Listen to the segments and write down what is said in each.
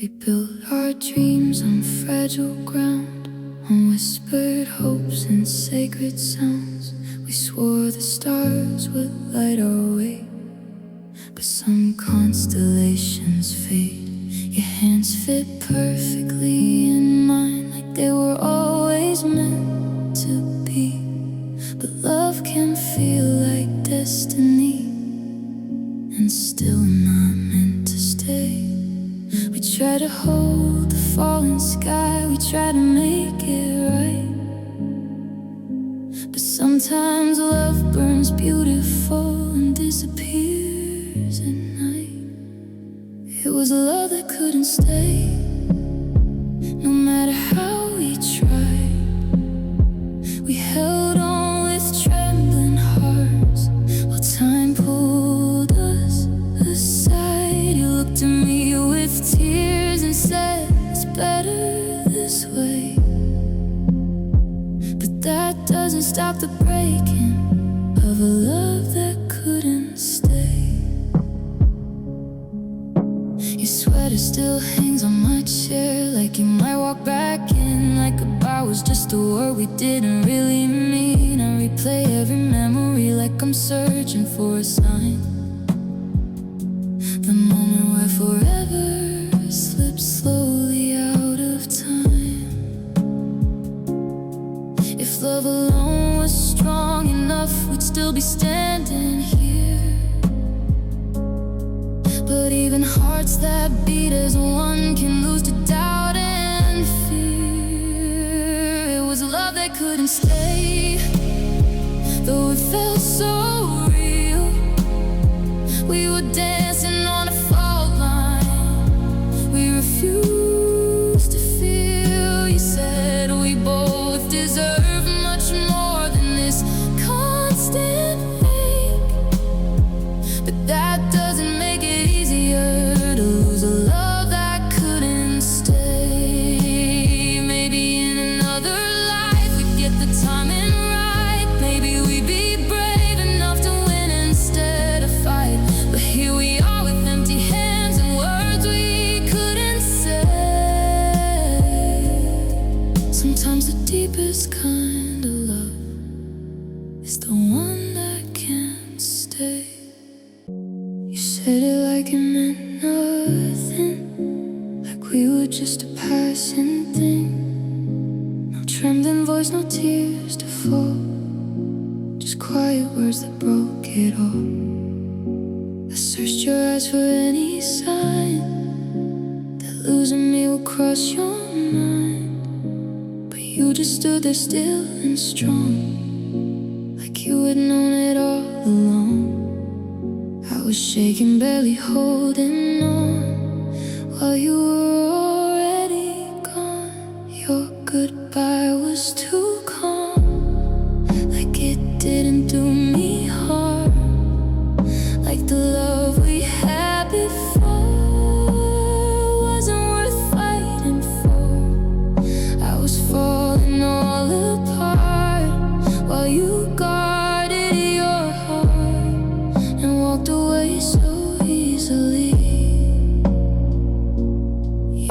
We built our dreams on fragile ground, on whispered hopes and sacred sounds. We swore the stars would light our way, but some constellations fade. Your hands fit perfectly in mine, like they were always meant to be. But love can feel like destiny, and still not meant to stay. We try to hold the falling sky, we try to make it right, but sometimes love burns beautiful and disappears at night. It was love that couldn't stay, no matter how we tried. We held on with trembling hearts while time pulled us aside. You looked at me with tears and said, it's better this way. But that doesn't stop the breaking of a love that couldn't stay. Your sweater still hangs on my chair, like you might walk back in, like goodbye was just a word we didn't really mean. I replay every memory like I'm searching for a sign, the moment where forever slips slowly out of time. If love alone was strong enough, we'd still be standing here. But even hearts that beat as one can lose to doubt and fear. It was love that couldn't stay, though it felt so real. We were dancing on a fault line, we refused to feel. You said we both deserve much more than this constant fake, but that doesn't make it easier to lose a love that couldn't stay. Maybe in another life we'd get the timing right, maybe we'd be brave enough to win instead of fight. But here we are with empty hands and words we couldn't say. Sometimes the deepest kind of love is the one that can't stay. You said it like it meant nothing, like we were just a passing thing. No trembling voice, no tears to fall, just quiet words that broke it all. I searched your eyes for any sign that losing me would cross your mind, but you just stood there still and strong, like you had known it all along. I was shaking, barely holding on, while you were already gone. Your goodbye was too calm, like it didn't do me harm, like the love we had before wasn't worth fighting for. I was falling all apart while you guarded your heart and walked away so easily.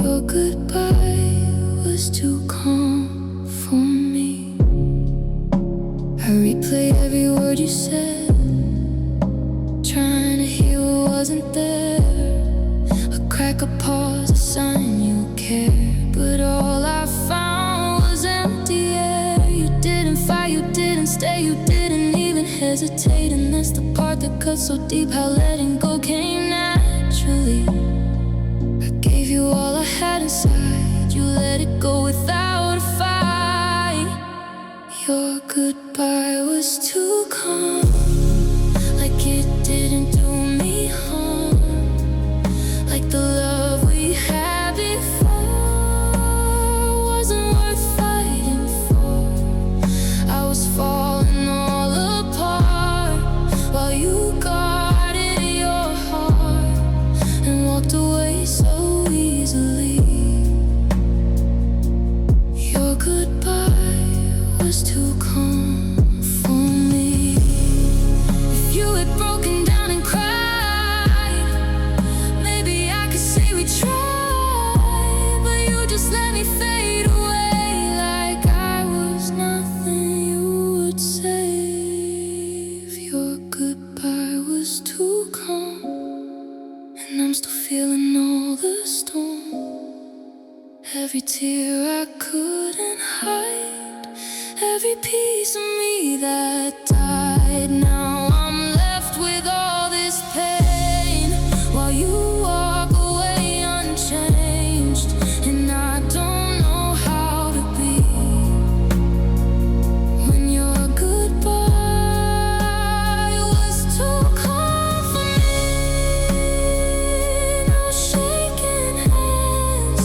Your goodbye was too calm for me. I replayed every word you said, trying to hear what wasn't there. A crack, a pause, a sign you cared, but all I found was empty air. You didn't fight, you didn't stay, you didn't even hesitate, and that's the part that cuts so deep. How letting go came naturally. I gave you all I had inside, you let it go without a fight. Your goodbye was too calm, like it didn't do me harm, like the love we had before wasn't worth fighting for. I was falling all apart while you guarded your heart and walked away so easily. Your goodbye was too calm for me. If you had broken down and cried, maybe I could say we tried. and I'm still feeling all the storm. Every tear I couldn't hide, every piece of me that died. Now I'm left with all this pain, while you walk away unchanged. And I don't know how to be when your goodbye was too cold for me. No shaking hands,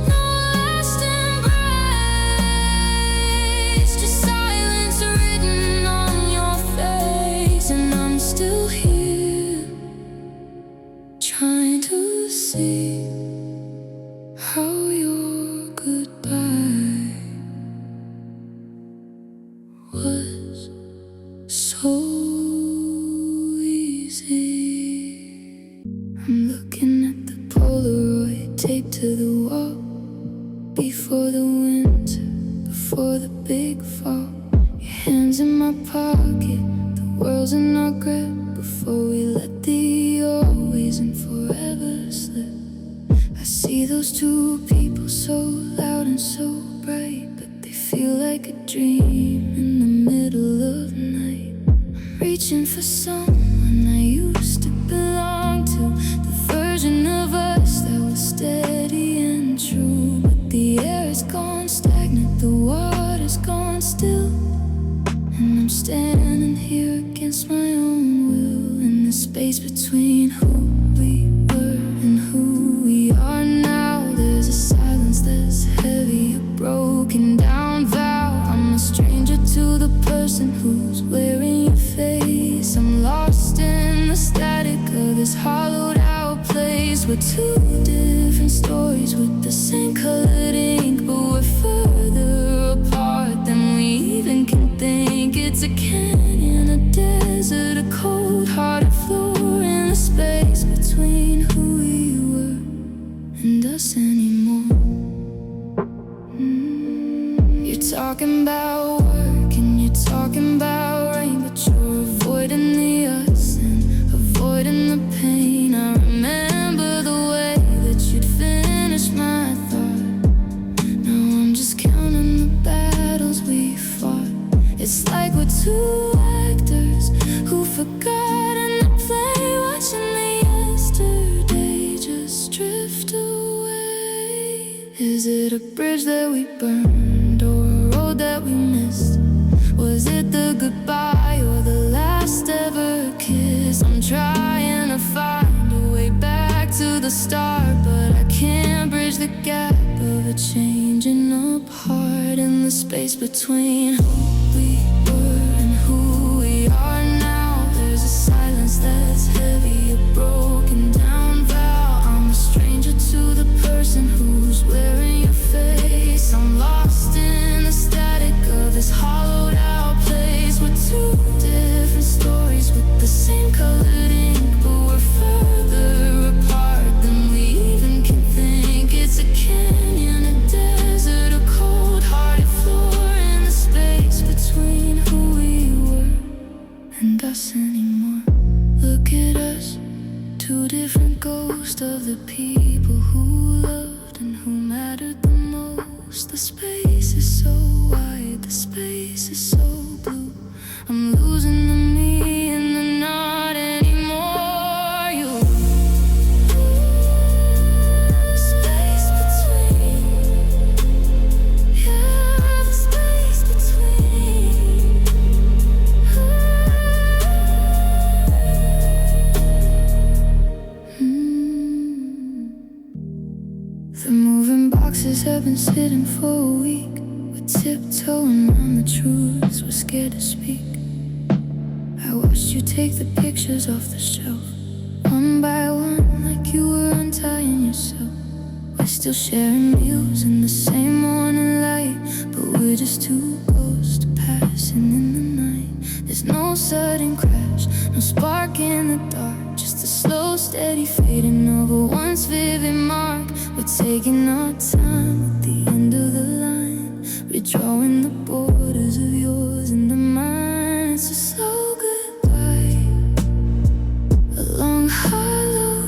no last embrace, just silence written on your face. And I'm still here, trying to see how your goodbye was so easy. I'm looking at the Polaroid taped to the wall, before the winter, before the big fall. Your hands in my pocket, the world's in our grip, before we let the always and forever slip. I see those two people so loud and so bright, but they feel like a dream in the middle of the night. I'm reaching for someone I used to belong to, the version of us that was steady and true. But the air is gone stagnant, the water's gone still, and I'm standing here against my own will, in the space between who we were and who we are now. There's a silence that's heavy, a broken down vow. I'm a stranger to the person who's wearing your face. I'm lost in the static of this hollowed out place. We're two different stories with the same colored ink, but we're further apart than we even can think. It's a canyon, a desert, a cold-hearted floor, in the space between who we were and us anymore. You're talking about work and you're talking about rain, but you're avoiding the us and avoiding the pain. I remember the way that you'd finish my thought. Now I'm just counting the battles we fought. It's like we're two actors who've forgotten the play, watching the yesterday just drift away. Is it a bridge that we burned, or a road that we missed? Was it the goodbye or the last ever kiss? I'm trying to find a way back to the start, but I can't bridge the gap of a changing apart, in the space between who we were and who we are now. There's a silence that's heavy, a broken down vow. I'm a stranger to the person who's wearing your face. I'm lost in the static of this hollowed out place. We're two different stories with the same colored ink, but we're further apart than we even can think. It's a canyon, a desert, a cold-hearted floor, in the space between who we were and us anymore. Look at us, two different ghosts of the people who loved and who mattered the most. The space is so wide, the space is so blue. I'm losing the me and the not anymore. You, space between, yeah, the space between. The moving boxes have been sitting for a week. We're tiptoeing around the truths we're scared to speak. I watched you take the pictures off the shelf, one by one, like you were untying yourself. We're still sharing meals in the same morning light, but we're just two ghosts passing in the night. There's no sudden crash, no spark in the dark, just a slow, steady fading of a once vivid mark. We're taking our time at the end of the line, redrawing the borders of yours and the mine. It's a slow goodbye, a long hollow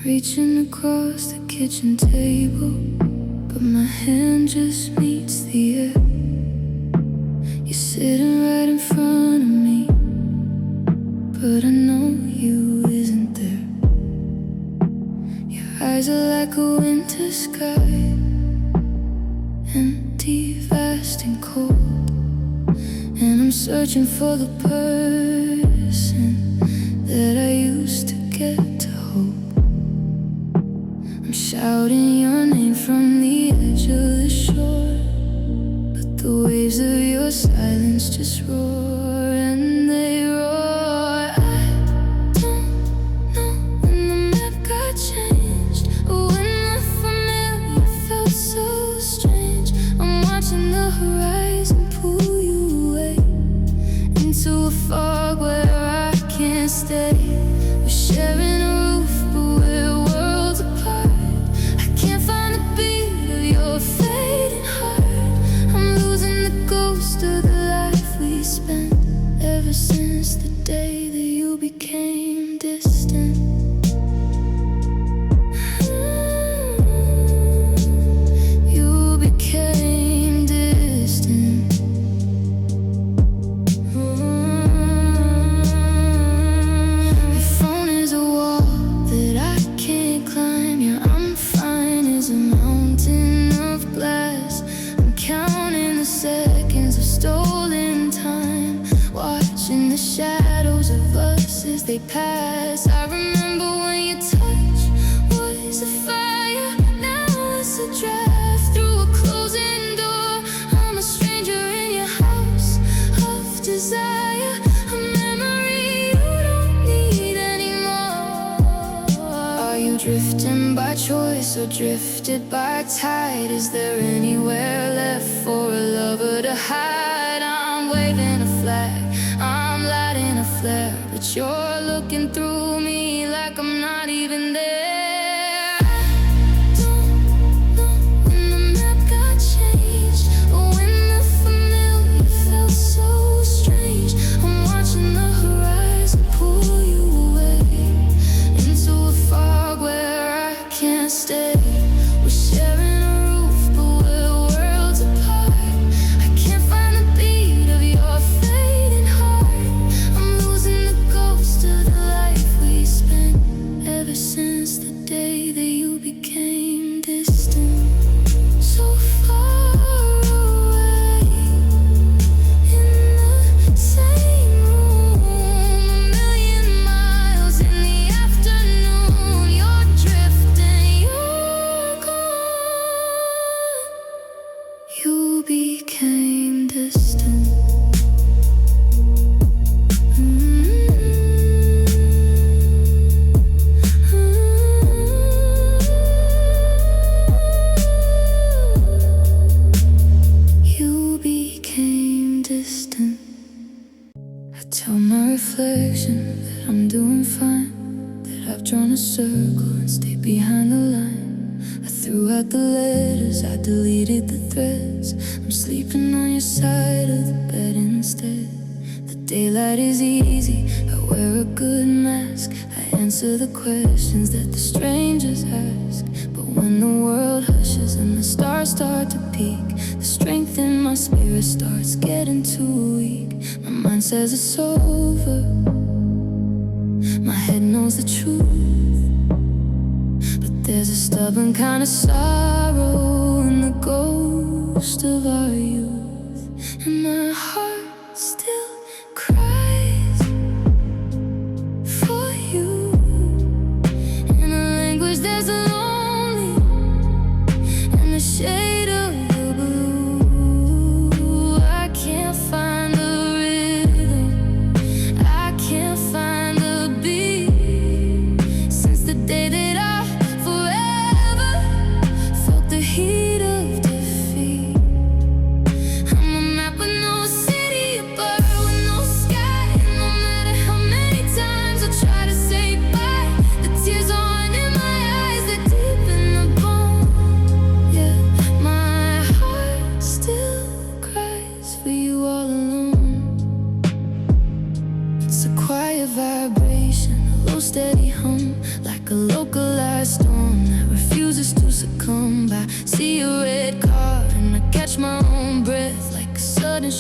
reaching across the kitchen table, but my hand just meets the air. You're sitting right in front of me, but I know you isn't there. Your eyes are like a winter sky, empty, vast and cold. And I'm searching for the person that I used to get to hold. I'm shouting your name from the edge of the shore, but the waves of your silence just roar, and they roar. I don't know when the map got changed, or when the familiar felt so strange. I'm watching the horizon pull you away into a fog where I can't stay. We're sharing a roof, but we're worlds apart. I can't find the beat of your fading heart. I'm losing the ghost of the life we spent ever since the day that you became distant. You became distant. Your phone is a wall that I can't climb. Your I'm fine is a mountain of glass. I'm counting the seconds of stolen time, watching the shadows of us as they pass. I remember when your touch was a fire, now it's a draft through a closing door. I'm a stranger in your house of desire, a memory you don't need anymore. Are you drifting by choice or drifted by tide? Is there anywhere left for a lover to hide? I'm waving a flag, I'm lighting a flare, but you're looking through me like I'm not even there. I don't know when the map got changed, or when the familiar felt so strange. I'm watching the horizon pull you away into a fog where I can't stay. We're sharing a roof, but we're worlds apart. I can't find the beat of your fading heart. I'm losing the ghost of the life we spent ever since the day that you became distant. So far away in the same room, a million miles in the afternoon. You're drifting, you're gone. You became distant. You became distant. I tell my reflection that I'm doing fine, that I've drawn a circle and stayed behind the line. I threw out the letters, I deleted the threads. I'm sleeping on your side of the bed instead. The daylight is easy, I wear a good mask. I answer the questions that the strangers ask. But when the world hushes and the stars start to peak, the strength in my spirit starts getting too weak. My mind says it's over, my head knows the truth, but there's a stubborn kind of sorrow in the ghost of our youth. And my heart still cries for you in a language that's lonely and the shade of the blue. I can't find the rhythm, I can't find the beat, since the day that I forever felt the heat of defeat. I'm a map with no city, a bird with no sky, and no matter how many times I try to say bye, the tears aren't in my eyes, they're deep in the bone. Yeah, my heart still cries for you all alone. It's a quiet vibration, a low steady hum, like a localized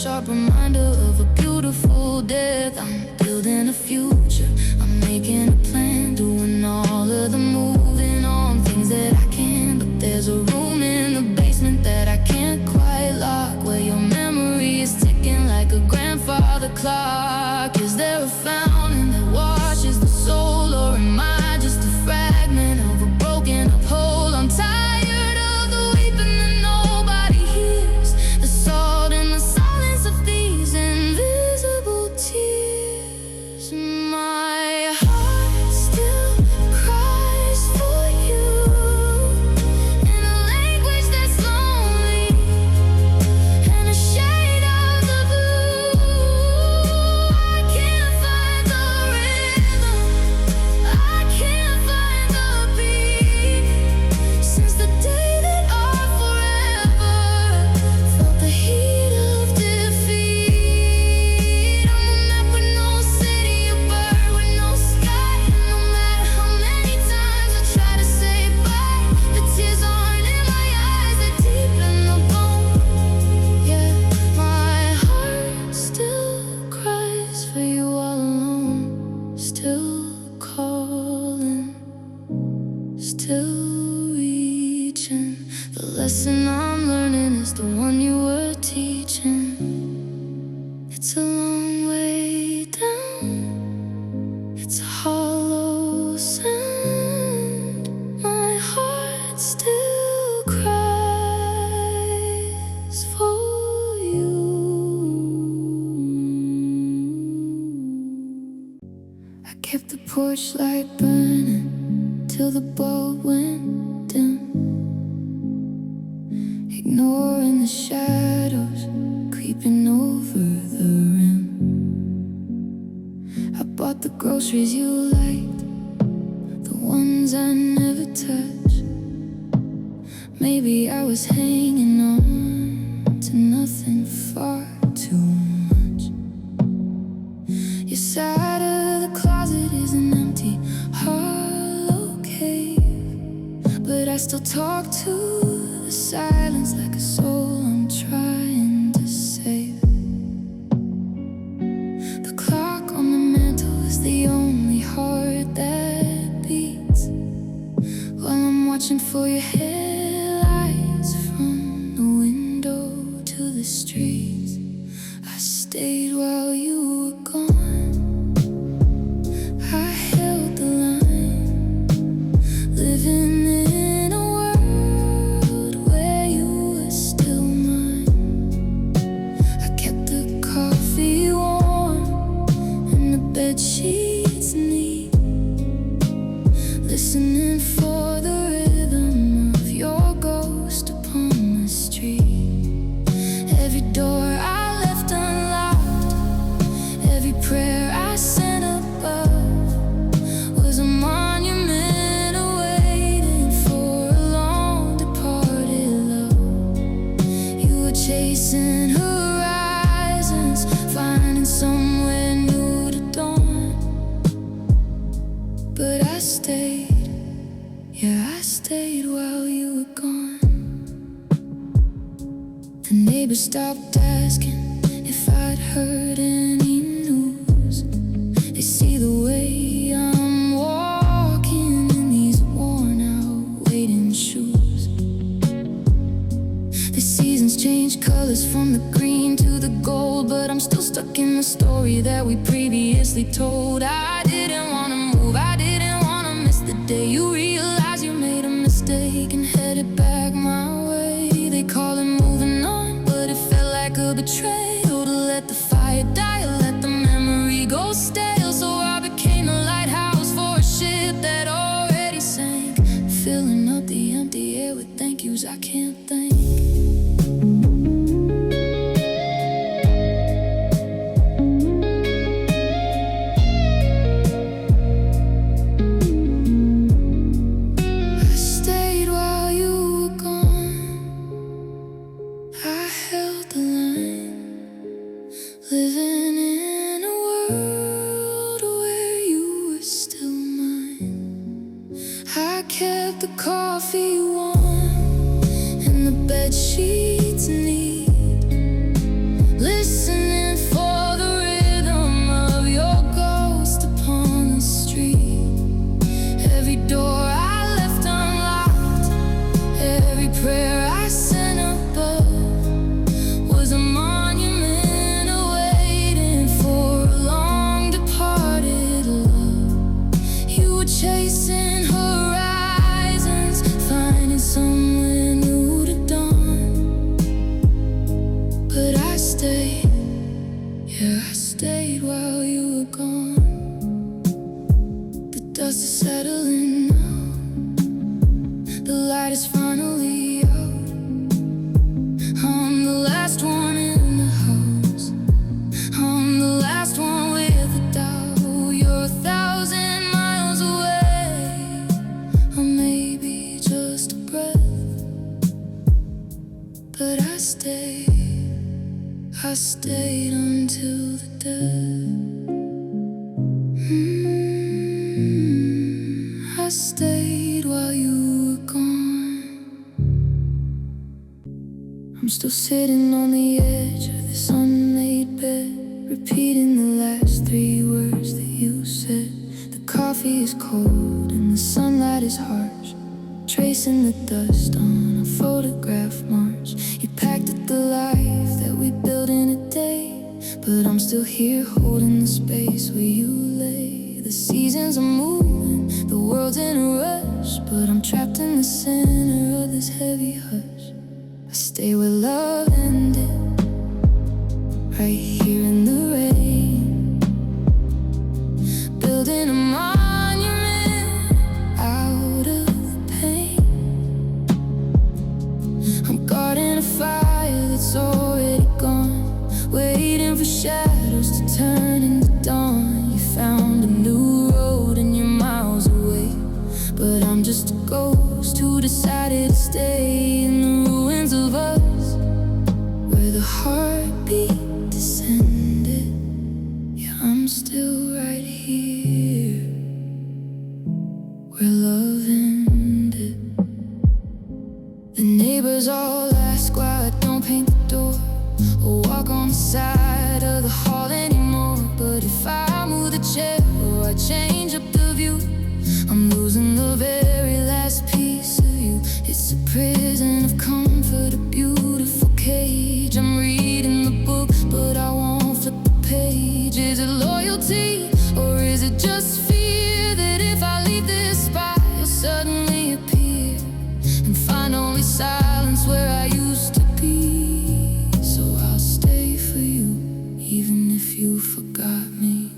sharp reminder of a beautiful death. I'm building a future, I'm making a plan, doing all of the moving on things that I can. But there's a room in the basement that I can't quite lock, where your memory is ticking like a grandfather clock. Is there a fountain that washes the soul, or am I just a fragment of a broken up whole? I'm tired of the weeping that nobody hears, the salt in the silence of these invisible tears. My heart still cries for you in a language that's lonely and a shade of the blue. I can't find the rhythm, I can't find the beat, since the day that our forever felt the heat of defeat. I'm a map with no city, a bird with no sky, and no matter how many times I try to say bye, the tears aren't in my eyes, they're deep in the bone. Yeah, my heart still cries for you all alone, still calling, still reaching. The lesson I'm learning is the one you were teaching. It's a long way down, it's a hollow sound. My heart still cries for you. I kept the porch light burning till the bulb went dim, ignoring the shadows creeping over the rim. I bought the groceries you liked, the ones I never touched. Maybe I was hanging on to nothing far too much. Your side of the closet is an empty, hollow cave, but I still talk to the silence like a soul I'm trying to save. The clock on the mantle is the only heart that beats, while I'm watching for your headlights from the window to the streets. I stayed while you were gone, I held the line, living in a world where you were still mine. I kept the coffee warm and the bed sheets neat, listening for the rhythm of your ghost upon the street. Every door I left unlocked, every prayer I sent above was a monument awaiting for a long departed love. You were chasing horizons, finding somewhere new to dawn. But I stayed, yeah, I stayed while you were gone. The neighbors stopped asking if I'd heard any news. They see the way I'm walking in these worn out waiting shoes. The seasons change colors from the green to the gold, but I'm still stuck in the story that we previously told. I didn't wanna move, I didn't wanna miss the day you realize you made a mistake and headed back my way. They call it moving on, but it felt like a betrayal to let the fire die, let the memory go stale. So I became a lighthouse for a ship that already sank, filling up the empty air with thank yous I can't thank. I stayed while you were gone, I held the line, living in a world where you were still mine. I kept the coffee warm and the bed sheets neat, listen Every door I left unlocked, every prayer I sent above was a monument awaiting for a long departed love. You were chasing horizons, finding somewhere new to dawn. But I stayed, yeah, I stayed while you were gone. The dust is settling now, the light is finally out. I'm the last one in the house, I'm the last one with a doubt. You're 1,000 miles away, or maybe just a breath. But I stayed until the death. I stayed while you were gone. I'm still sitting on the edge of this unmade bed, repeating the last 3 words that you said. The coffee is cold and the sunlight is harsh, tracing the dust on a photograph march. You packed at the life that we built in a day, but I'm still here holding the space where you lay. The seasons are moving, the world's in a rush, but I'm trapped in the center of this heavy hush. I stay where love ended, right here in the rain, building a monument out of the pain. I'm guarding a fire that's already gone, waiting for shadows to turn into dawn. You found a new road and you're miles away, but I'm just a ghost who decided to stay in the ruins of us, where the heartbeat descended. Yeah, I'm still right here, where love ended. The neighbors all ask why I don't paint the door or walk on the side of the hall anymore. But if I move the chair or I change up the view, I'm losing the very last piece of you. It's a prison of comfort, a beautiful cage. I'm reading the book, but I won't flip the page. Is it loyalty, or is it just fear that if I leave this spot, you'll suddenly appear and find only silence where I used to be? So I'll stay for you, even if you forgot me.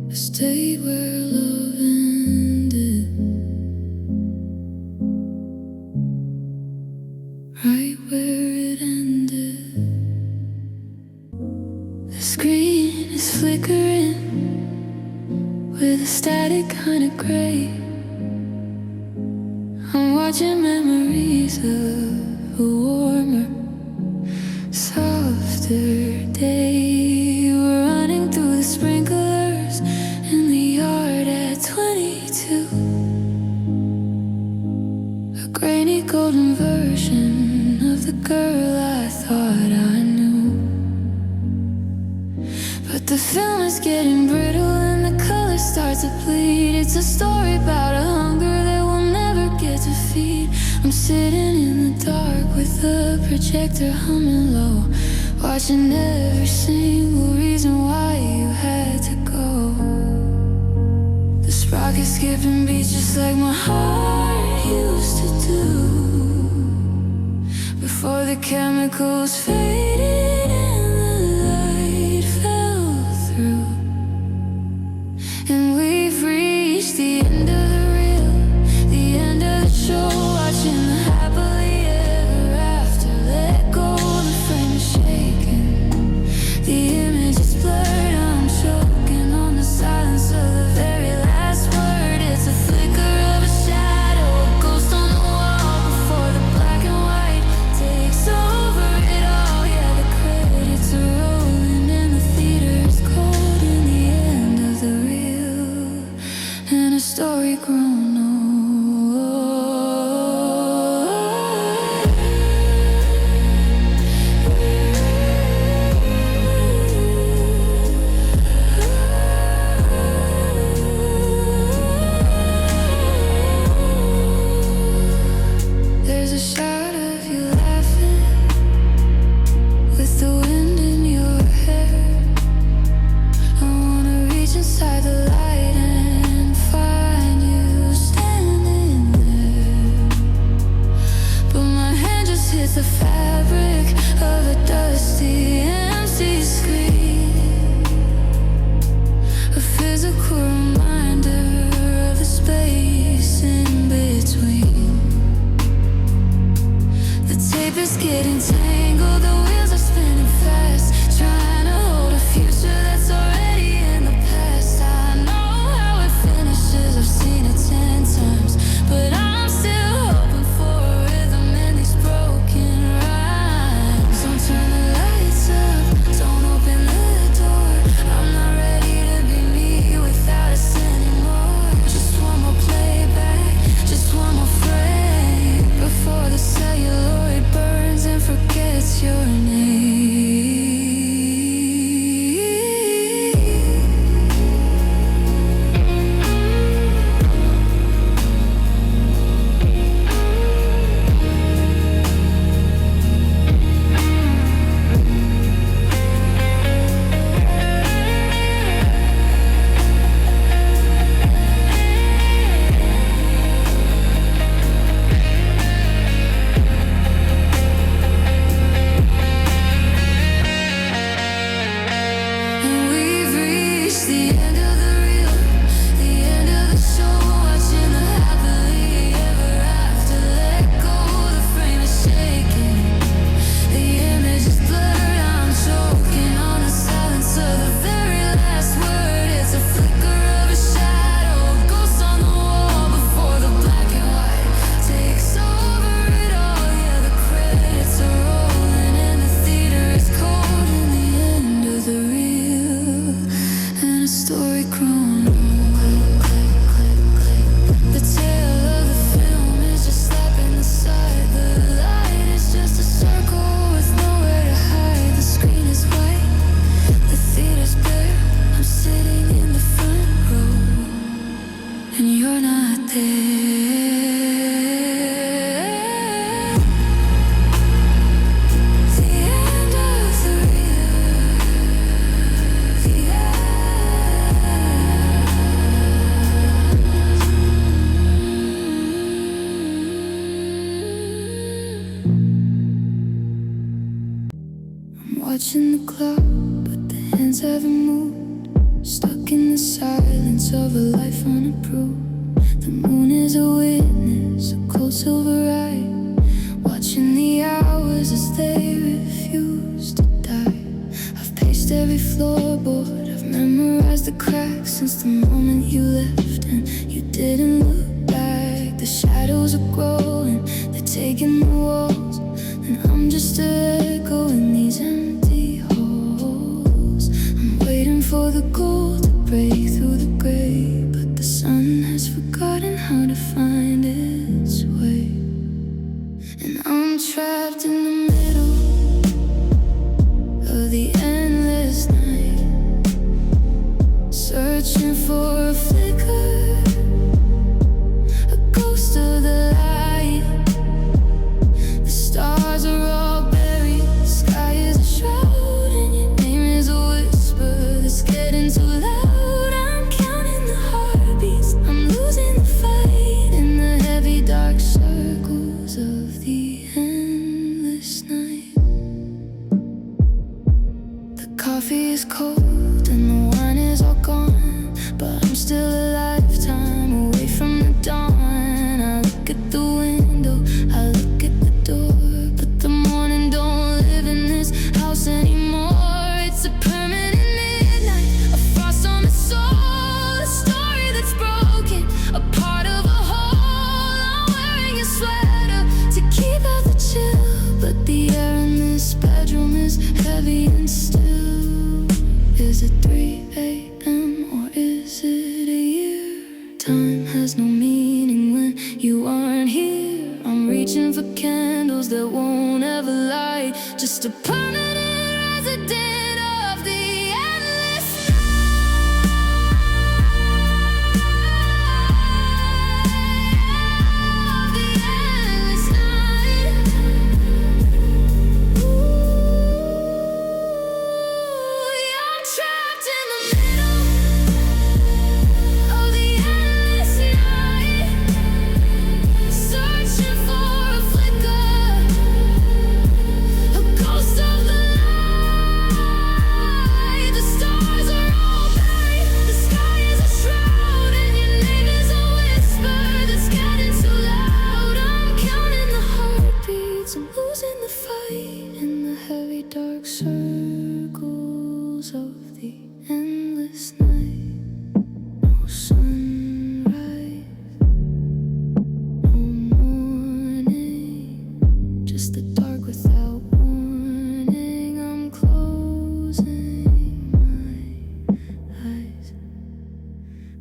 Stay where love ended, right where it ended. The screen is flickering with a static kind of gray. I'm watching memories of a warmer, softer day. We're running through the sprinklers in the yard at 22. grainy golden version of the girl I thought I knew. But the film is getting brittle and the colors start to bleed. It's a story about a hunger that we'll never get to feed. I'm sitting in the dark with the projector humming low, watching every single reason why you had to go. The sprocket skipping beats just like my heart used to do, before the chemicals faded and the light fell through. And we've reached the end of the reel, the end of the show, watching the happily ever after. Let go, the frame is shaking, the image is blurred. I'm choking on the silence of the very last word. It's a flicker of a shadow, a ghost on the wall, before the black and white takes over it all. Yeah, the credits are rolling and the theater is cold in the end of the reel, and a story grown old. There's a shot of you laughing with the wind in your hair. I wanna reach inside the light and find you standing there, but my hand just hits the fabric of a dusty, empty screen, a physical reminder of the space in between. The tape is getting tangled, the wheels are spinning fast, trying to hold a future that's already in the past. I know how it finishes, I've seen it 10 times, but I'm still hoping for a rhythm in these broken rhymes. Don't turn the lights up, don't open the door. I'm not ready to be me without us anymore. Just one more playback, just one more frame, before the celluloid burns and forgets your name. And we've reached the end of the reel, the end of the show, watching the happily ever after. Let go, the frame is shaking, the image is blurred. I'm choking on the silence of the very last word. It's a flicker of a shadow, a ghost on the wall, before the black and white takes over it all. Yeah, the credits are rolling and the theater is cold in the end of the reel, and a story grown old. The tail of the film is just slapping the side. The light is just a circle with nowhere to hide. The screen is white, the theater's bare. I'm sitting in the front row, and you're not there. The end of the reel, the I'm watching the clock, but the hands haven't moved, stuck in the silence of a life unapproved. The moon is a witness, a cold silver eye, watching the hours as they refuse to die. I've paced every floorboard, I've memorized the cracks since the moment you left, and you didn't look back. The shadows are growing, they're taking the walls, and I'm just a echo in these empty halls. I'm waiting for the gold to break through the gray, but the sun has forgotten how to find its way. trapped in the middle of the endless night, searching for a flicker, a ghost of the light. The stars are all buried, the sky is a shroud, and your name is a whisper that's getting too loud. I'm counting the heartbeats, I'm losing the fight in the heavy dark circles of the endless night. The coffee is cold and the wine is all gone, but I'm still a lifetime away from the dawn. I look at the window, I look at the door, but the morning don't live in this house anymore. It's a permanent midnight, a frost on the soul, a story that's broken, a part of a whole. I'm wearing a sweater to keep out the chill, but the air in this bedroom is heavy and still. Is it 3 a.m. or is it a year? Time has no meaning when you aren't here. I'm reaching for candles that won't ever light, just a permanent resident of the endless night. Ooh, yeah, I'm trapped in the middle of the endless night, searching for a flicker, a ghost of the light. The stars are all buried, the sky is a shroud, and your name is a whisper that's getting too loud. I'm counting the heartbeats, I'm losing the fight in the heavy dark circles of the endless night. No sunrise, no morning, just the dark without warning. I'm closing my eyes,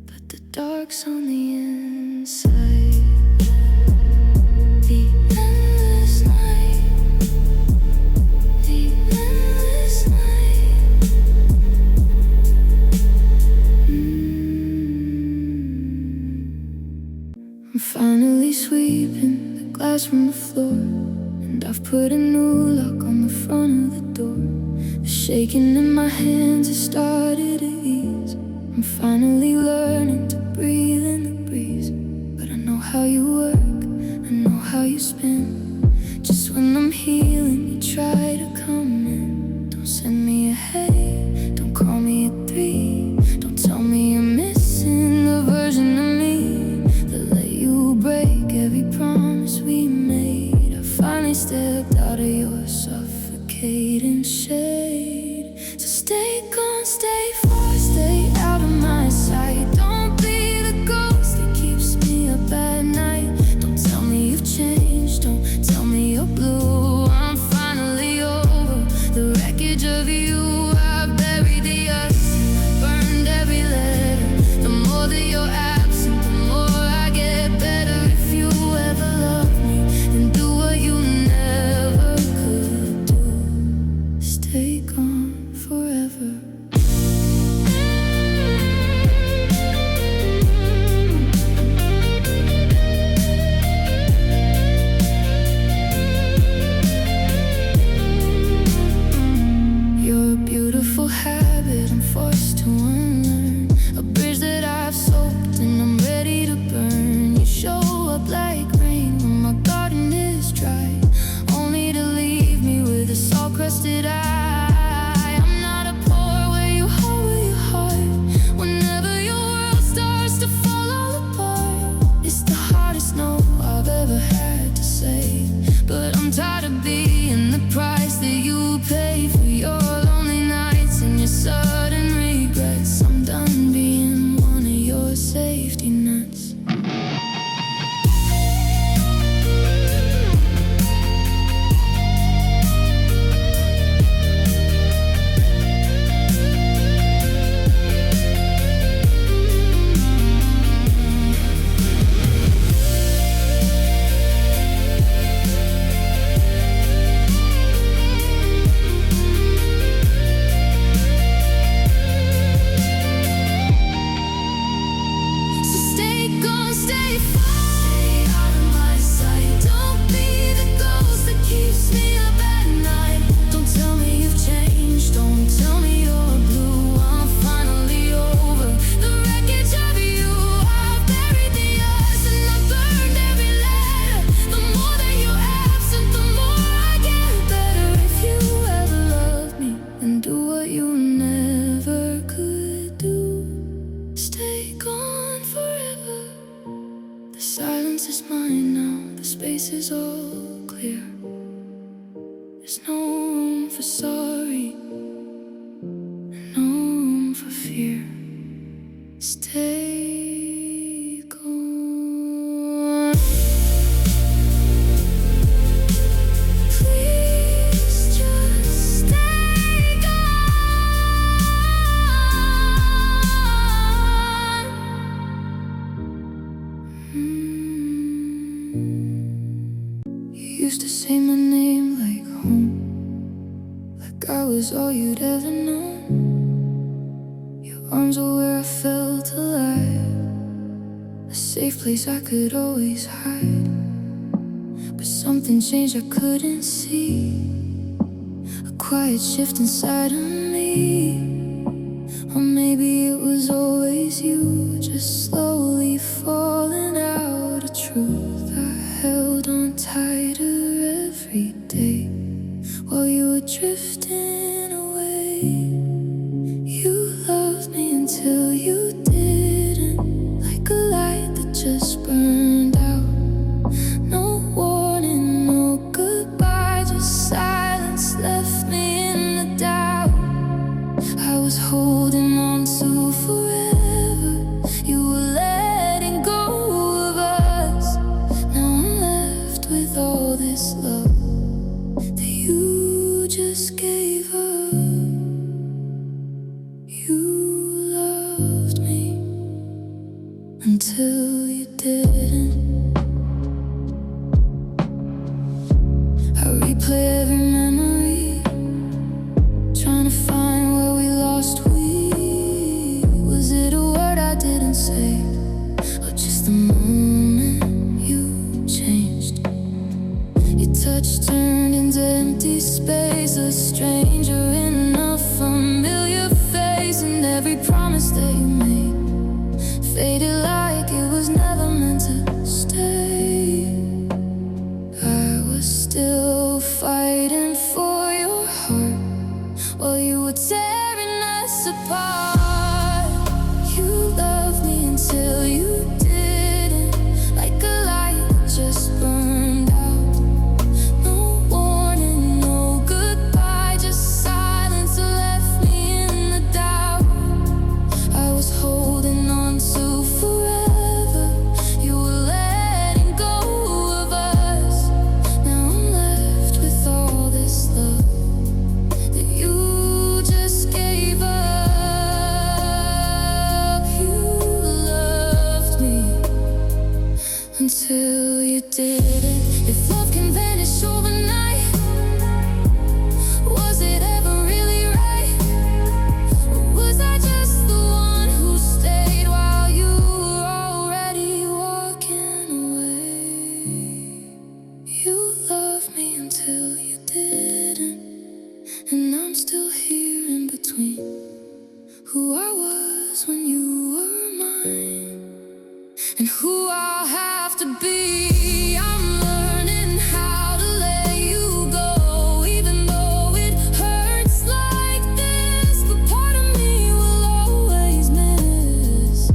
but the dark's on the inside. The endless night, the endless night. I'm finally sweeping the glass from the floor, and I've put a new lock on the front of the door. The shaking in my hands has started to ease. I'm finally learning to breathe in the breeze, but I know how you work, I know how you spin. Just when I'm healing, you try to come in. Don't send me a hey, don't call me at 3. Don't tell me you're missing the version of me that let you break every promise we made. I finally stepped out of your suffocating shade. So stay gone, stay far, stay out of my sight. Don't be the ghost that keeps me up at night. Don't tell me you've changed, don't tell me you're blue. I'm finally over the wreckage of you. I buried the us, burned every letter. The more that you're absent, the more I get better. If you ever love me, then do what you never could do. Stay gone forever. You're a beautiful habit I'm forced to unlearn, a bridge that I've soaked and I'm ready to burn. You show up like rain when my garden is dry, only to leave me with a salt-crusted eye. I'm not a pour where you heart whenever your world starts to fall all apart. It's the hardest no I've ever had to say, but I'm tired of being the price that you pay for your lonely nights and your sudden regrets. I'm done being one of your safety nets. space is all clear. There's no room for sorry, and no room for fear. Stay gone. Please just stay gone. You used to say my name like home, like I was all you'd ever known. Your arms were where I felt alive, a safe place I could always hide. But something changed I couldn't see, a quiet shift inside of me. Or maybe it was always you, just slowly falling out of truth. I held on tighter every day while you were drifting away. You loved me until you didn't, like a light that just burned out. No warning, no goodbye, just silence left me in the doubt. I was holding on to forever, you were letting go of us. Now I'm left with all this love that you just gave up. You loved me until you didn't. I replay every memory, trying to find where we lost. Was it a word I didn't say, or just the moment you changed? Your touch turned into empty space, a stranger in a familiar face. And every promise that you made faded like it was never meant to stay. I was still fighting for your heart while you were tearing us apart. You loved me until you didn't, like a light that just burned out. No warning, no goodbye, just silence left me in the doubt. I was holding on to forever, you were letting go of us. Now I'm left with all this love that you just gave up. You loved me until you didn't. If love can vanish overnight, was it ever really right? Or was I just the one who stayed while you were already walking away? You loved me until you didn't, and I'm still here in between who I was when you were mine and who I'll have to be. I'm learning how to let you go, even though it hurts like this. But part of me will always miss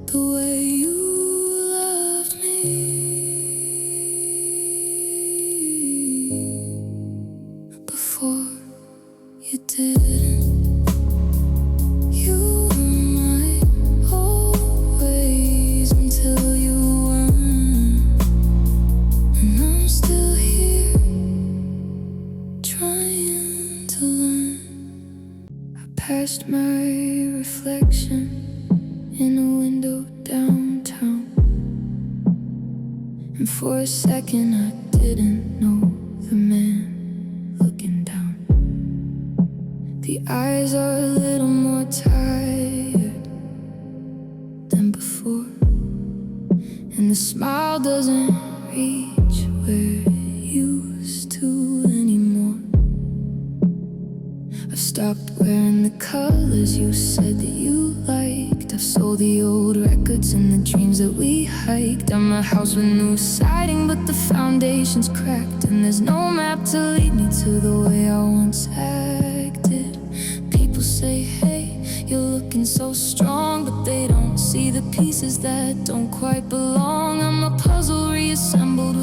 the way you loved me before you didn't. You were my always until you weren't. And I'm still here trying to learn. I passed my reflection in a window downtown, and for a second I didn't know the man looking down. The eyes are a little more tired than before, and the smile doesn't reach where it used to anymore. I've stopped wearing the colors you said that you liked. I've sold the old records and the dreams that we hiked. I'm a house with new siding, but the foundation's cracked, and there's no map to lead me to the way I once acted. People say, hey, you're looking so strong, but they don't see the pieces that don't quite belong. I'm a puzzle reassembled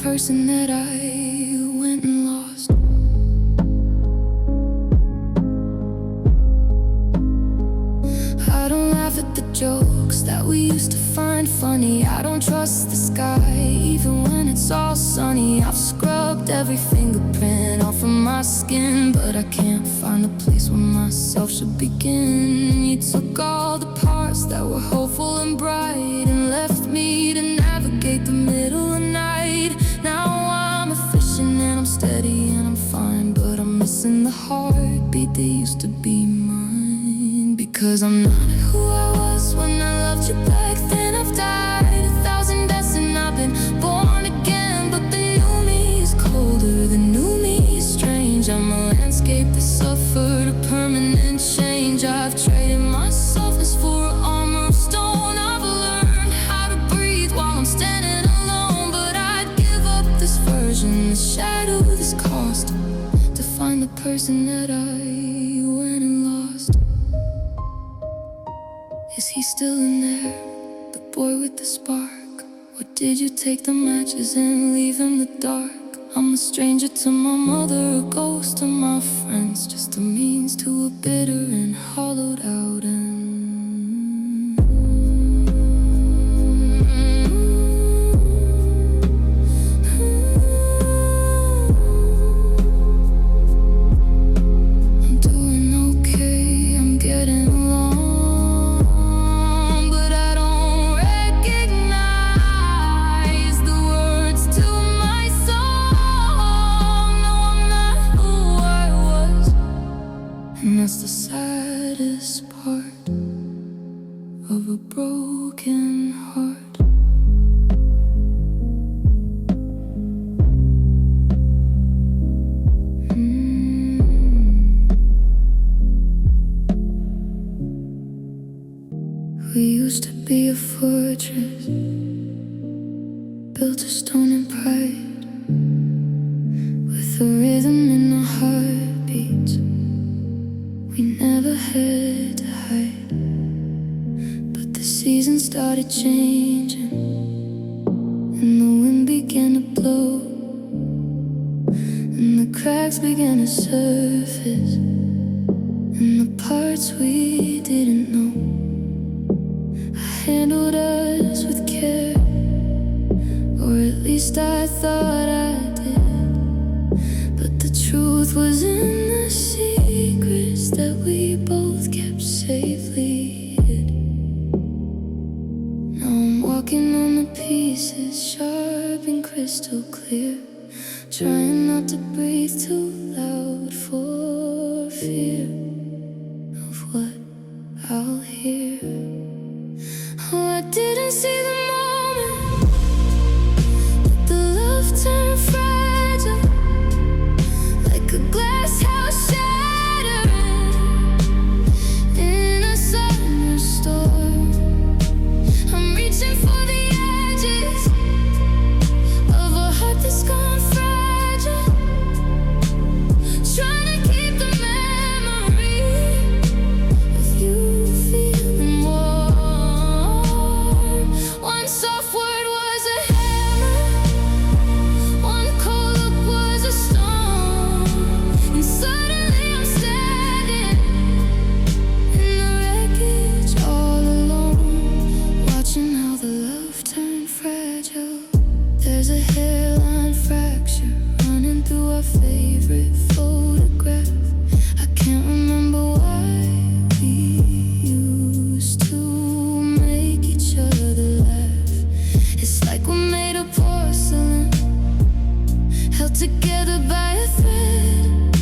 person that I went and lost. I don't laugh at the jokes that we used to find funny. I don't trust the sky even when it's all sunny. I've scrubbed every fingerprint off of my skin, but I can't find the place where myself should begin. You took all the parts that were hopeful and bright and left me to navigate the middle of night. Now I'm efficient and I'm steady and I'm fine, but I'm missing the heartbeat that used to be mine. Because I'm not who I was when I loved you back then. I've died 1,000 deaths and I've been born again, but the new me is colder, the new me is strange. I'm a landscape that suffered a permanent change. I've traded my softness for an armor of stone. I've learned how to breathe while I'm standing alone, but I'd give up this version, the shadow, this cost, to find the person that I went and lost. Is he still in there, the boy with the spark? Or did you take the matches and leave in the dark? I'm a stranger to my mother, a ghost to my friends, just a means to a bitter and hollowed out end. I'm doing okay, I'm getting along, but I don't recognize the words to my song. No, I'm not who I was, and that's the saddest part of a broken heart. We used to be a fortress, built of stone and pride, with a rhythm in our heartbeats we never had to hide. But the seasons started changing and the wind began to blow, and the cracks began to surface, and the parts we didn't know. I handled us with care, or at least I thought I did. But the truth was in the secrets that we both kept safely hid. Now I'm walking on the pieces, sharp and crystal clear, trying not to breathe too loud for fear of what I'll hear. Oh, I didn't see the moment that the love turned fragile, like a glass house shattering in a summer storm. I'm reaching for the edges of a heart that's gone fragile, trying to keep the memory of you feeling warm. One soft word was a hammer, one cold look was a storm, and suddenly I'm standing in the wreckage all alone, watching how the love turned fragile. There's a hairline fracture running through our favorite photograph. I can't remember why we used to make each other laugh. It's like we're made of porcelain, held together by a thread,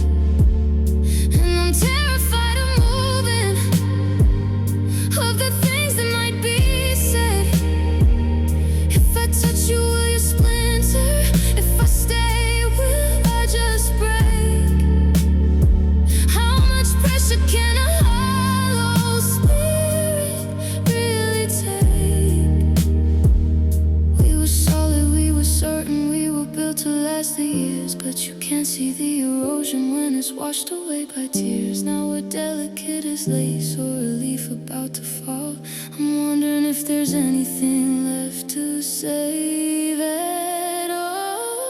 and I'm terrified of moving, of the things that might be said. If I touch you, will you splinter? If I stay, will I just break? How much pressure can a hollow spirit really take? We were solid, we were certain, we were built to last the years, but you can't see the erosion when it's washed away by tears. Now we're delicate as lace or a leaf about to fall. I'm wondering if there's anything left to save at all.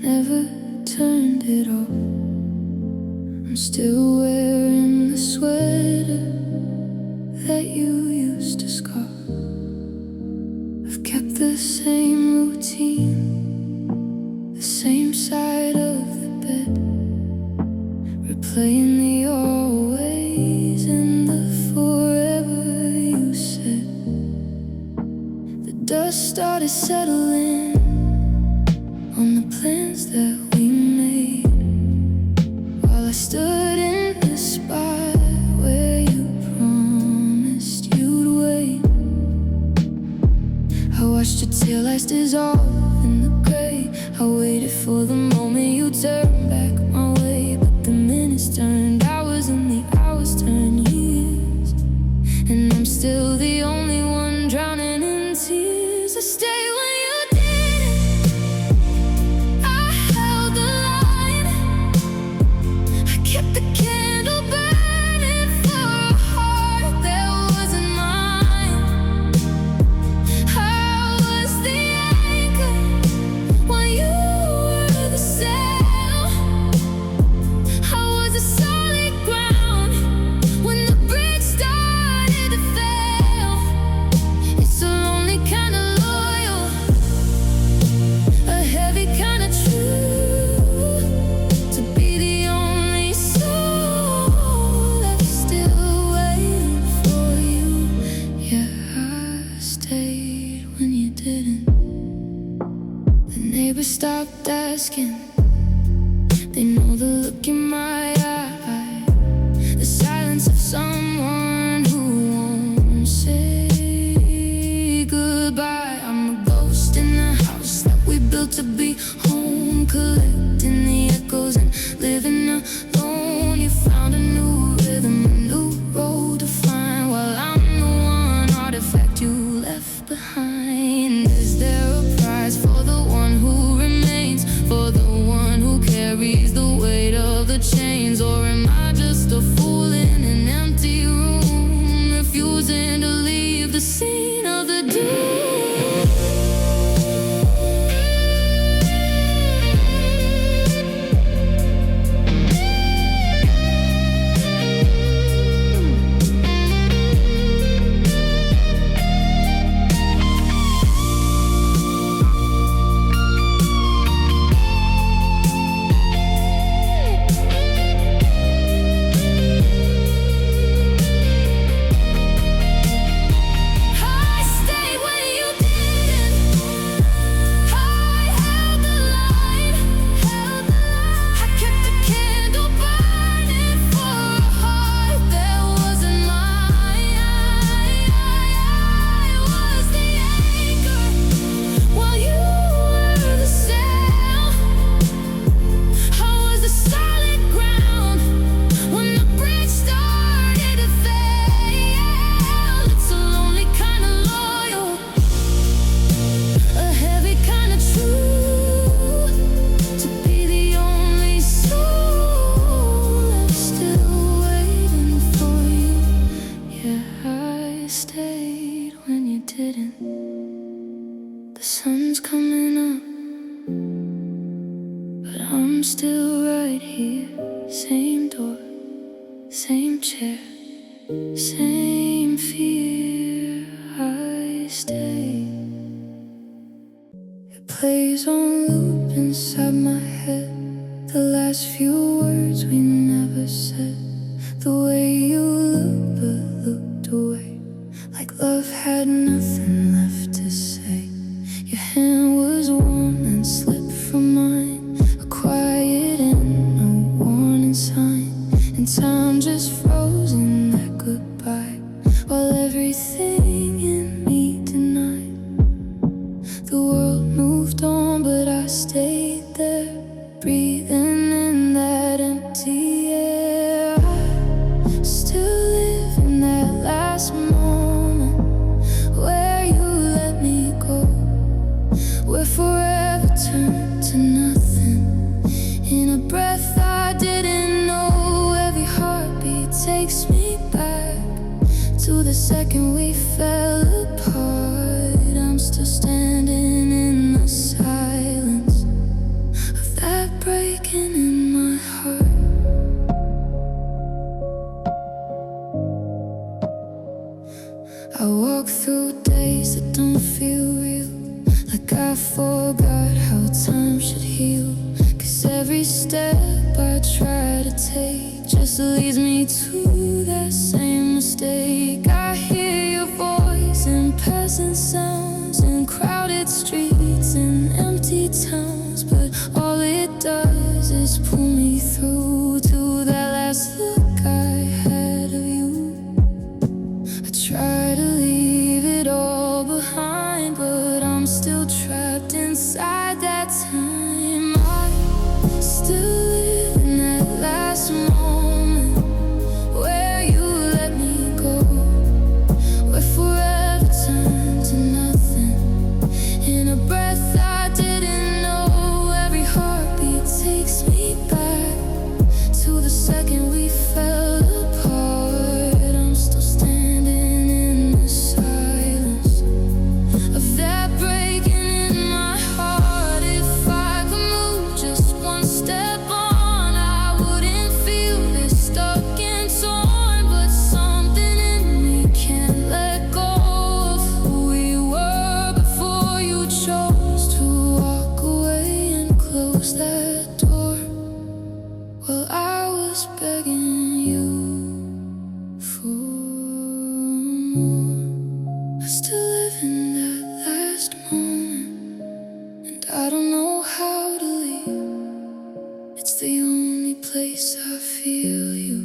never turned it off. I'm still wearing the sweater that you used to scarf. I've kept the same routine, the same side of the bed, replaying the always and the forever you said. The dust started settling on the plans that we made, while I stood in the spot where you promised you'd wait. I watched your tail lights dissolve in the gray. I waited for the moment you turned back my way, but the minutes turned hours and the hours turned years, and I'm still the only one drowning in tears. I stayed when you didn't. I held the line. I kept the candle burning for a heart that wasn't mine. I was the anchor while you were the sail. I was the solid ground when the bridge started to fail. It's a lonely kind of loyal, a heavy kind of true, to be the only soul that's still waiting for you. Yeah, I stayed when you didn't. The neighbors stopped asking. They know the look in my eye, the silence of someone who won't say goodbye. I'm a ghost in the house that we built to be home, collecting the echoes and living alone. You found a new rhythm, a new road to find, while I'm the one artifact you left behind. Is there a prize for the one who remains, for the one who carries the weight of the chains? Or am I just a fool in an empty room, refusing to leave the scene of the doom? I stayed when you didn't. I held the line. I kept the candle burning for a heart that wasn't mine. I was the anchor while you were the sail. I was the solid ground when the bridge started to fail. It's a lonely kind of loyal, a heavy kind of true, to be the only soul that's still waiting for you. Yeah, I stayed when you didn't. The sun's coming up, but I'm still right here. Same door, same chair, same fear. I stay. It plays on loop inside my head, the last few words we never said. The way you looked but looked away, like love had nothing left to say. Your hand was warm and slipped from mine, a quiet and a warning sign. And time just froze in that goodbye, while everything in me denied. The world moved on, but I stayed there, breathing in that empty air. I still live in that last moment where you let me go, where forever turned to nothing. In a breath I didn't know, every heartbeat takes me back to the second we fell apart. I'm still standing in the silence of breaking in my heart. I walk through days that don't feel real, like I forgot how time should heal. 'Cause every step I try to take just leads me to that same mistake. I hear your voice in passing sounds, in crowded streets, in empty towns, but all it does is pull me through to that last look I had of you. I try to leave it all behind, but I'm still trapped inside that time. I still live in that last moment where you let me go, where forever turned to nothing. In a breath I didn't know, every heartbeat takes me back to the second we fell apart. I'm still standing in the silence of that breaking in my heart. If I could move just one step on, I wouldn't feel this stuck and torn. But something in me can't let go of who we were before you chose to walk away and close that door. Well, I was begging you for more. I still live in that last moment, and I don't know how to leave. It's the only place I feel you,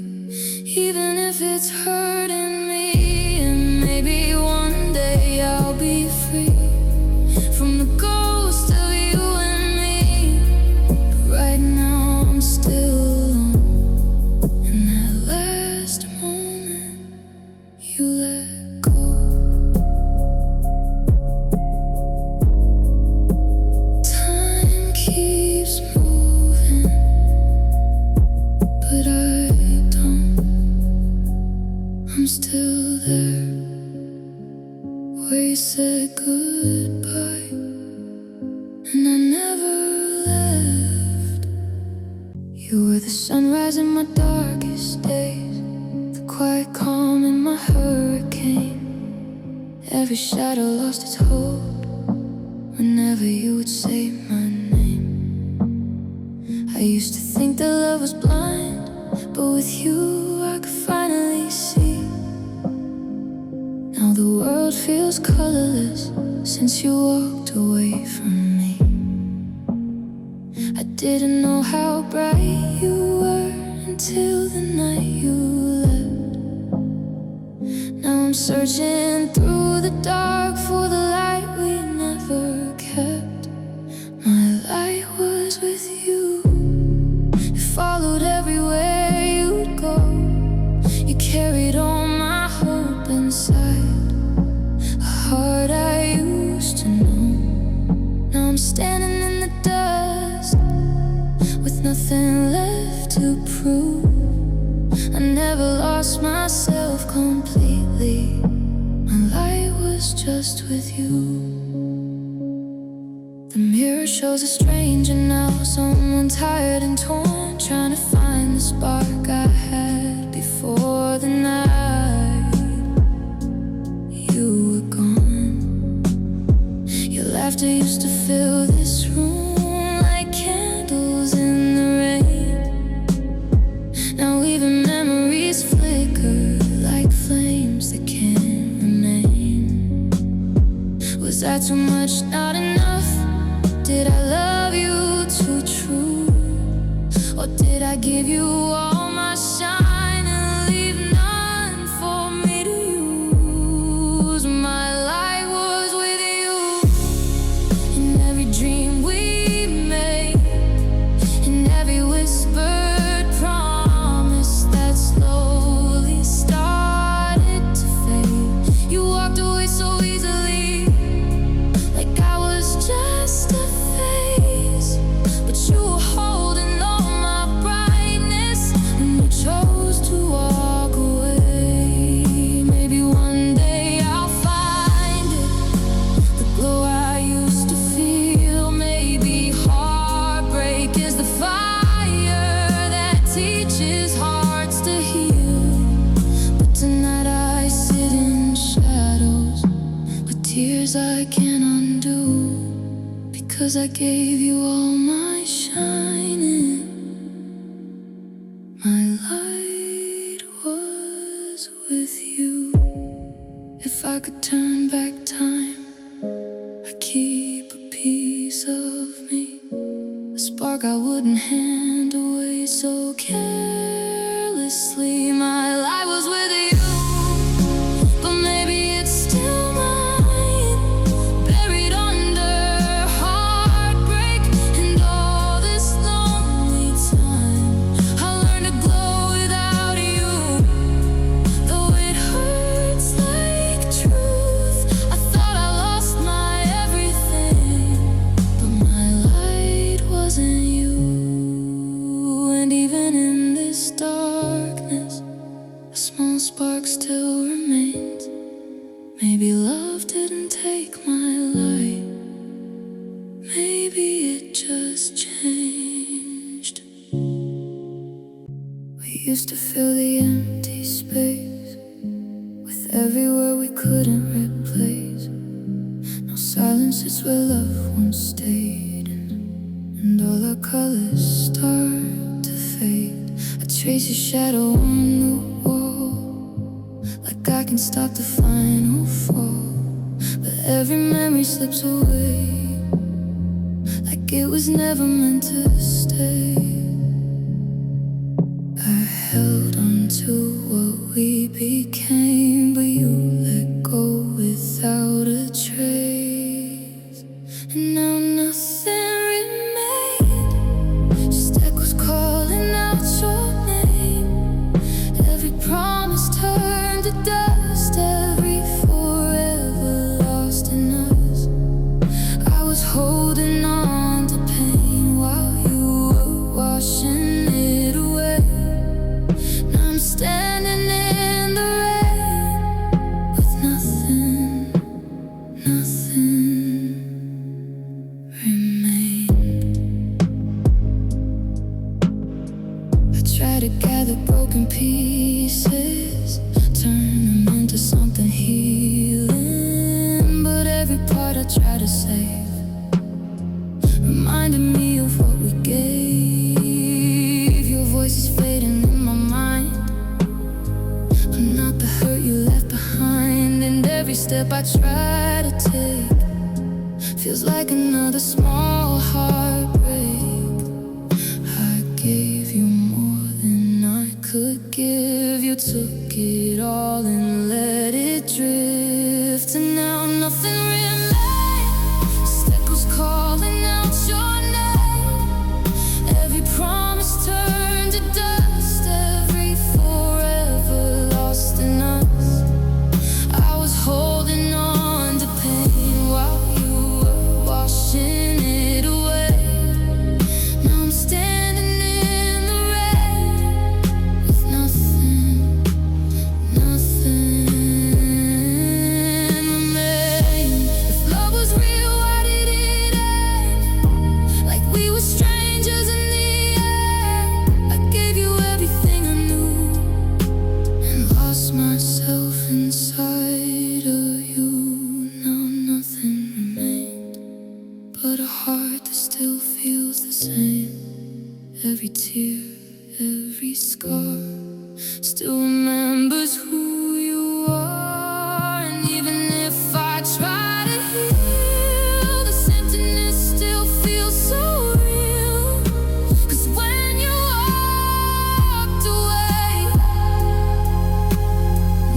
even if it's hurting me. And maybe one day I'll be free from the ghost of you and me. But right now I'm still alone in that last moment you let go. Time keeps moving, but I don't. I'm still there where you said goodbye, and I never left. You were the sunrise in my darkest days, the quiet calm in my hurricane. Every shadow lost its hold whenever you would say my name. I used to think that love was blind, but with you I could finally see. Now the world feels colorless since you walked away from me. I didn't know how bright you were until the night you left. Now I'm searching through the dark for the light we never kept. My light was with you. It followed everywhere you'd go. You carried all my hope inside, a heart I used to know. Now I'm standing in the dust with nothing left to prove. I never lost myself completely. My light was just with you. The mirror shows a stranger now, someone tired and torn, trying to find the spark I had before the night you were gone. Your laughter used to fill this room like candles in the rain. Now even memories flicker like flames that can't remain. Was I too much, not enough? Did I love you too true? Or did I give you all my shine and leave none for me to use? My light was with you in every dream we made, in every whispered promise that slowly started to fade. You walked away so easily, like I was just a phase, but you were holding all my brightness, and you chose to walk away. Maybe one day I'll find it, the glow I used to feel. Maybe heartbreak is the fire that teaches hearts to heal. But tonight I sit in shadows with tears I can't undo, because I gave you all my shining. My light was with you. If I could turn back time, I'd keep a piece of me, a spark I wouldn't hand away so carelessly. My life was with you, but maybe it's still mine, buried under heartbreak and all this lonely time. I learned to glow without you, though it hurts like truth. I thought I lost my everything, but my light wasn't you. And even in this darkness, a small spark still remains. Maybe love didn't take my light, maybe it just changed. We used to fill the empty space with every word we couldn't replace. Now silence is where love once stayed, and all our colors start to fade. I trace your shadow on the wall, like I can stop the final fall. But every memory slips away, like it was never meant to stay. I held on to what we became, but you let go without a trace. And now nothing remained, just echoes calling out your name. Every promise turned to dust, every forever lost in us. I was holding on to pain while you were washing it away. Now I'm standing in the rain with nothing, nothing remained. I try to gather broken pieces, turn them into something healing, but every part I try to save reminded me of what we gave. Your voice is fading in my mind, but not the hurt you left behind. And every step I try to take feels like another small heartbreak. I gave you more than I could give. You took it all and let it drift, and now nothing remains. Just echoes calling out your name. Every promise turned to dust, every forever lost in us. I was holding on to pain while you were washing it away. Now I'm standing in the rain with nothing, nothing remained. If love was real, why did it end? Like we were strangers in the air. I gave you everything I knew and lost myself inside of you. Now nothing remained but a heart that still feels the same. Every tear, every scar still remembers who you are. And even if I try to heal, this emptiness still feels so real. 'Cause when you walked away,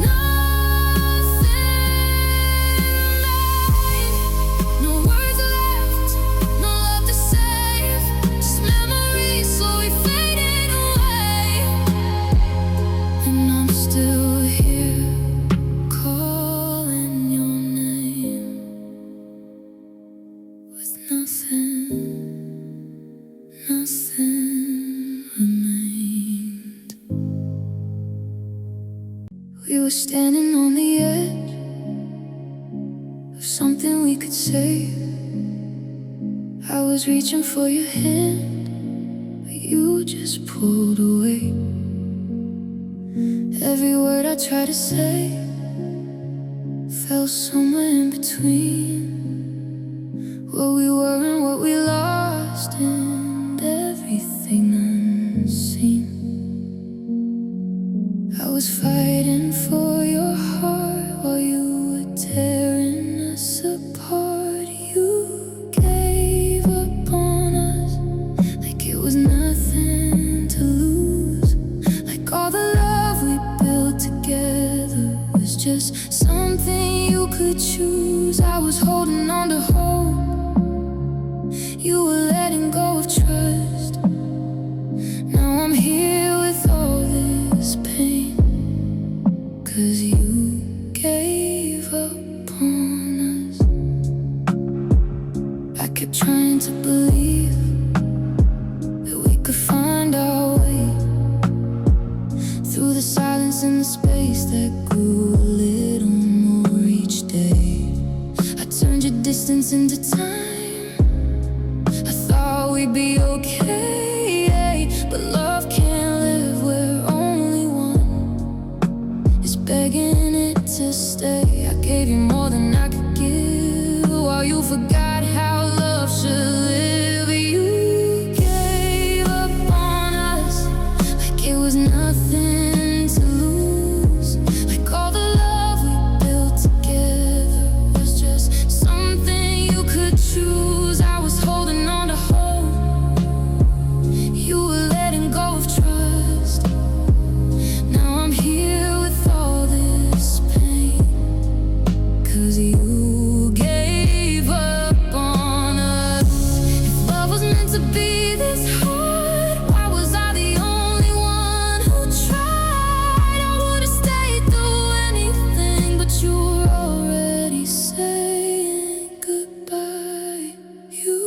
nothing remained. No words left, no love to save, just memories slowly fading away. And I'm still here calling your name with nothing, nothing remained. We were standing on the edge of something we could save. I was reaching for your hand, just pulled away. Every word I tried to say fell somewhere in between what we were and what we lost, and everything unseen. I was fighting for your heart while you were tearing us apart. You gave up on us like it was nothing to lose, like all the love we built together was just something you could choose. I was holding on to hope, you were letting go of trust. Now I'm here with all this pain, 'cause you gave up on us. I kept trying to believe that we could find our way through the silence and the space that grew a little more each day. I turned your distance into time, I thought we'd be okay, but love can't live where only one is begging it to stay. I gave you more than I could give while you forgot how love should live. You gave up on us like it was nothing to lose, like all the love we built together was just something you could choose. I was holding on to hope, you were letting go of trust. Now I'm here with all this pain, 'cause you gave up on us. If love was meant to be this hard, why was I the only one who tried? I would've stayed through anything, but you were already saying goodbye. You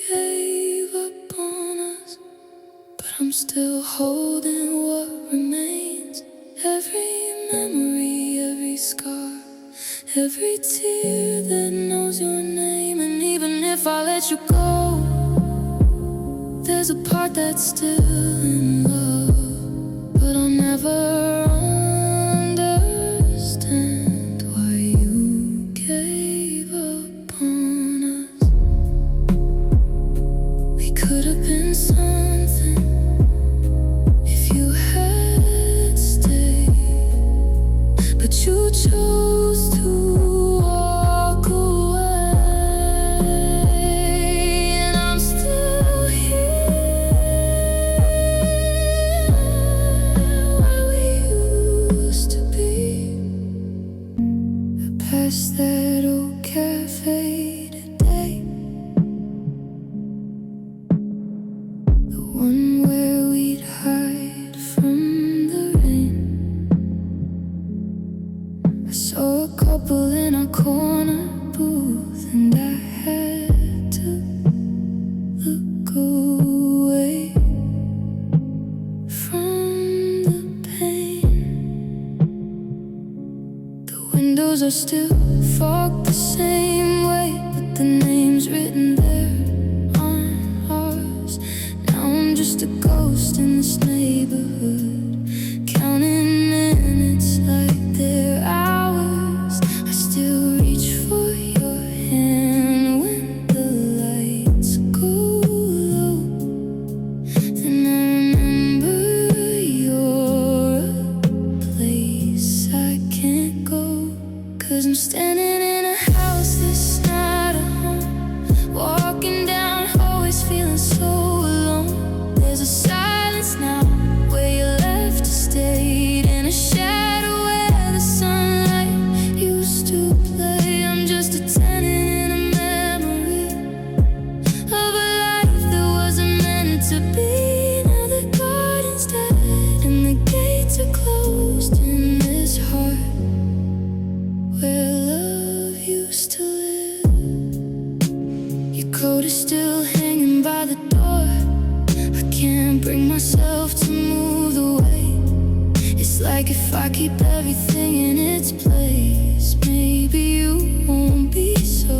gave up on us, but I'm still holding what remains. Every memory, every scar, every tear that knows your name. And even if I let you go, there's a part that's still in love. But I'll never understand why you gave up on us. We could have been something if you had stayed, but you chose to walk away. And I'm still here where we used to be, past that old cafe today, the one where we'd hide from the rain. I saw a couple in our corner booth, and I had to look away from the pain. The windows are still fogged the same way, but the name's written there on ours. Now I'm just a ghost in this neighborhood, counting minutes like they're hours. I still reach for your hand when the lights go low. Then I remember you're a place I can't go, 'cause I'm standing in a house that's not a home, walking down always feeling so alone. There's a silence now where you left to stayed, in a shadow where the sunlight used to play. I'm just a tenant in a memory of a life that wasn't meant to be. Now the garden's dead and the gates are closed in this heart where love used to live. Your coat is still hanging by the door, I can't bring myself to move away. It's like if I keep everything in its place, maybe you won't be so